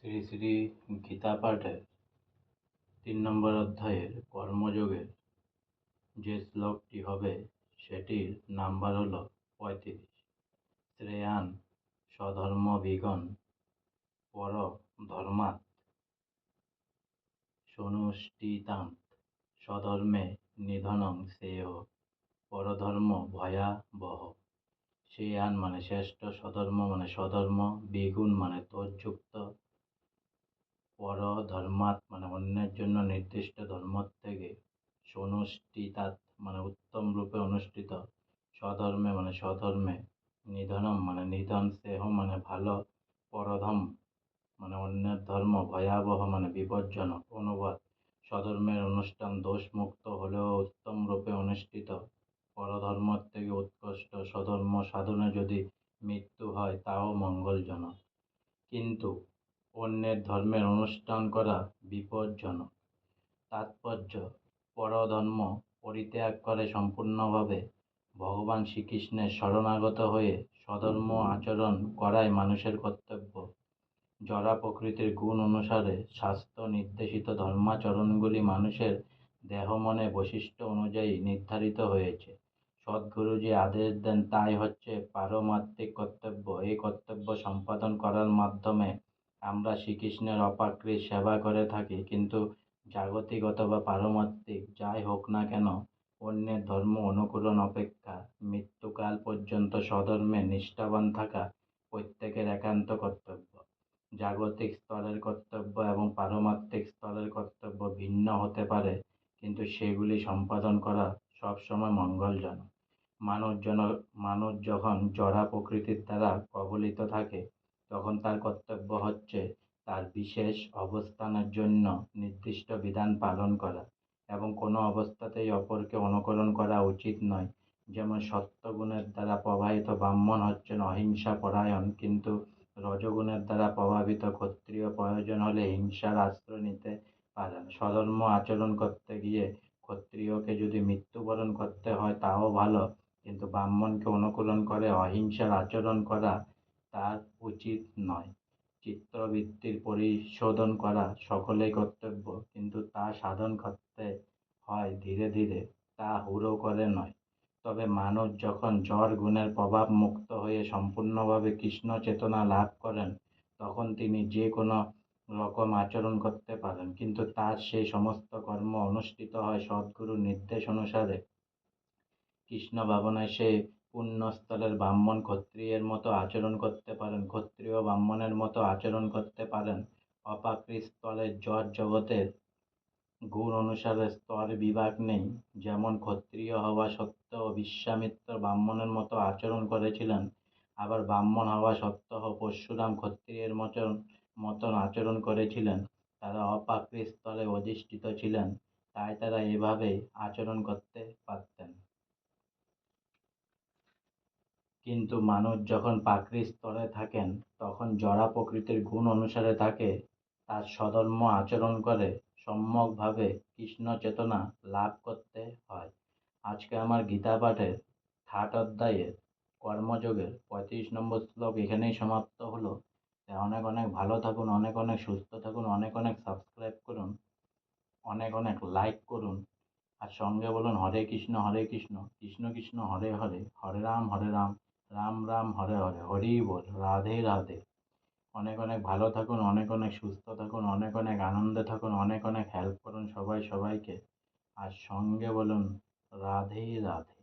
শ্রী শ্রী গীতা পাঠের ৩ নম্বর অধ্যায়ের কর্মযোগের যে শ্লোকটি হবে সেটির নাম্বার হল ৩৫। শ্রেয়ান স্বধর্মবিগণ পর ধর্মাৎ সনুষ্ঠিতাং স্বধর্মে নিধনং শ্রেয়ঃ পরধর্ম ভয়াবহ। শ্রেয়ান মানে শ্রেষ্ঠ, স্বধর্ম মানে স্বধর্ম, বিগুণ মানে তোষযুক্ত, পর ধর্মাৎ মানে অন্যের জন্য নির্দিষ্ট ধর্ম থেকে, সনুষ্ঠিতাৎ মানে উত্তম রূপে অনুষ্ঠিত, স্বধর্মে মানে স্বধর্মে, নিধনম মানে নিধন, স্নেহ মানে ভালো, পরধম মানে অন্যের ধর্ম, ভয়াবহ মানে বিপজ্জনক। অনুবাদ: স্বধর্মের অনুষ্ঠান দোষমুক্ত হলেও উত্তম রূপে অনুষ্ঠিত, পরধর্ম থেকে উৎকৃষ্ট। স্বধর্ম সাধনে যদি মৃত্যু হয় তাও মঙ্গলজনক, কিন্তু অন্যের ধর্মের অনুষ্ঠান করা বিপজ্জনক। তাৎপর্য: পরধর্ম পরিত্যাগ করে সম্পূর্ণভাবে ভগবান শ্রীকৃষ্ণের শরণাগত হয়ে স্বধর্ম আচরণ করাই মানুষের কর্তব্য। জড় প্রকৃতির গুণ অনুসারে শাস্ত্র নির্দেশিত ধর্মাচরণগুলি মানুষের দেহ মনে বৈশিষ্ট্য অনুযায়ী নির্ধারিত হয়েছে। সদ্গুরু যে আদেশ দেন তাই হচ্ছে পারমার্থিক কর্তব্য। এই কর্তব্য সম্পাদন করার মাধ্যমে আমরা শ্রীকৃষ্ণের অপাকৃত সেবা করে থাকি। কিন্তু জাগতিক অথবা পারমার্থিক যাই হোক না কেন, অন্যের ধর্ম অনুকরণ অপেক্ষা মৃত্যুকাল পর্যন্ত স্বধর্মে নিষ্ঠাবান থাকা প্রত্যেকের একান্ত কর্তব্য। জাগতিক স্তরের কর্তব্য এবং পারমার্থিক স্তরের কর্তব্য ভিন্ন হতে পারে, কিন্তু সেগুলি সম্পাদন করা সবসময় মঙ্গলজনক। মানুষ যখন জড় প্রকৃতির দ্বারা কবলিত থাকে, তখন তার কর্তব্য হচ্ছে তার বিশেষ অবস্থানের জন্য নির্দিষ্ট বিধান পালন করা, এবং কোনো অবস্থাতেই অপরকে অনুকরণ করা উচিত নয়। যেমন সত্ত্বগুণের দ্বারা প্রভাবিত ব্রাহ্মণ হচ্ছেন অহিংসা পরায়ণ, কিন্তু রজগুণের দ্বারা প্রভাবিত ক্ষত্রিয় প্রয়োজন হলে হিংসার আশ্রয় নিতে পারেন। স্বধর্ম আচরণ করতে গিয়ে ক্ষত্রিয়কে যদি মৃত্যুবরণ করতে হয় তাও ভালো, কিন্তু ব্রাহ্মণকে অনুকরণ করে অহিংসার আচরণ করা তার উচিত নয়। চিত্তবৃত্তির পরিশোধন করা সকলেই কর্তব্য, কিন্তু তা সাধন করতে হয় ধীরে ধীরে, তা হুড়ো করে নয়। তবে মানুষ যখন জড় গুণের প্রভাব মুক্ত হয়ে সম্পূর্ণভাবে কৃষ্ণ চেতনা লাভ করেন, তখন তিনি যে কোনো রকম আচরণ করতে পারেন, কিন্তু তার সেই সমস্ত কর্ম অনুষ্ঠিত হয় সদ্গুরুর নির্দেশ অনুসারে। কৃষ্ণ ভাবনায় সে পুণ্যস্থলের ব্রাহ্মণ ক্ষত্রিয়ের মতো আচরণ করতে পারেন, ক্ষত্রিয় ব্রাহ্মণের মতো আচরণ করতে পারেন। অপ্রাকৃত স্থলের জড় জগতের গুণ অনুসারে স্তর বিভাগ নেই। যেমন ক্ষত্রিয় হওয়া সত্ত্বেও বিশ্বামিত্র ব্রাহ্মণের মতো আচরণ করেছিলেন, আবার ব্রাহ্মণ হওয়া সত্ত্বেও পরশুরাম ক্ষত্রিয়ের মতন আচরণ করেছিলেন। তারা অপ্রাকৃত স্থলে অধিষ্ঠিত ছিলেন, তাই তারা এভাবেই আচরণ করতে পারতেন। কিন্তু মানুষ যখন প্রাকৃত স্তরে থাকেন, তখন জড় প্রকৃতির গুণ অনুসারে তার স্বধর্ম আচরণ করে সম্যকভাবে কৃষ্ণ চেতনা লাভ করতে হয়। আজকে আমার গীতা পাঠের 3rd অধ্যায়ের কর্মযোগের 35 নম্বর শ্লোক এখানেই সমাপ্ত হলো। অনেক অনেক ভালো থাকুন, অনেক অনেক সুস্থ থাকুন, অনেক অনেক সাবস্ক্রাইব করুন, অনেক অনেক লাইক করুন, আর সঙ্গে বলুন হরে কৃষ্ণ কৃষ্ণ কৃষ্ণ হরে হরে, হরে রাম রাম রাম হরে হরে, হরি বল, রাধে রাধে। অনেক অনেক ভালো থাকুন, অনেক অনেক সুস্থ থাকুন, অনেক অনেক আনন্দে থাকুন, অনেক অনেক হেল্প করুন সবাইকে, আর সঙ্গে বলুন রাধে রাধে।